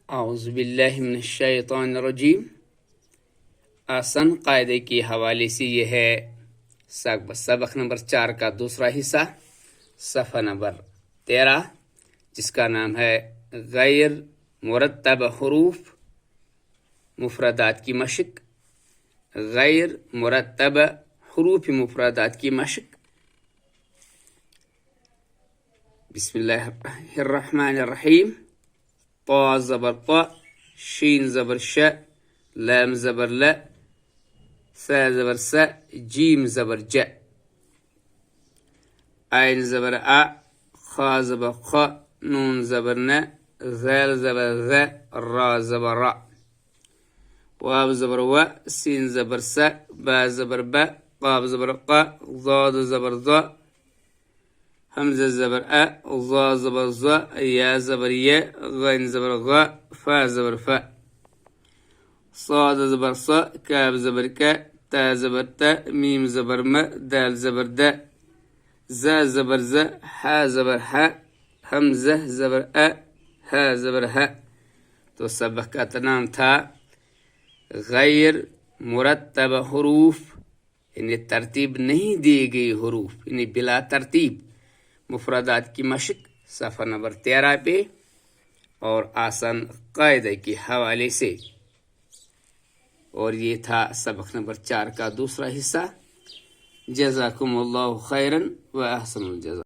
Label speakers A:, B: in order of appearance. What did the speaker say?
A: اعوذ باللہ من الشیطان الرجیم۔ آسن قاعدے کے حوالے سے یہ ہے سبق نمبر 4 کا دوسرا حصہ، صفحہ نمبر 13، جس کا نام ہے غیر مرتب حروف مفردات کی مشق۔ غیر مرتب حروف مفردات کی مشق۔ بسم اللہ الرحمن الرحیم۔ طا زبر طا، شین زبر ش، لام زبر ل، سا زبر س، جیم زبر ج، عین زبر ا، خا زبر خ، نون زبر ن، ذال زبر ذ، را زبر را، واو زبر و، سین زبر س، با زبر ب، قاف زبر ق، ضاد زبر ض، حمزة زبر أ، ظا زبر ظا، يا زبر ي، غين زبر غا، فا زبر فا، صاد زبر صا، كاف زبر ك، تا زبر تا، ميم زبر م، دال زبر د، زا زبر ز، حا زبر ح، حمزة زبر أ، ها زبر ه۔ تو سبق کا نام تھا غیر مرتب حروف، یعنی ترتیب نہیں دی گئی حروف، یعنی بلا ترتیب مفردات کی مشق، صفحہ نمبر 13 پہ، اور آسان قاعدے کے حوالے سے۔ اور یہ تھا سبق نمبر 4 کا دوسرا حصہ۔ جزاکم اللہ خیرن و احسن الجزا۔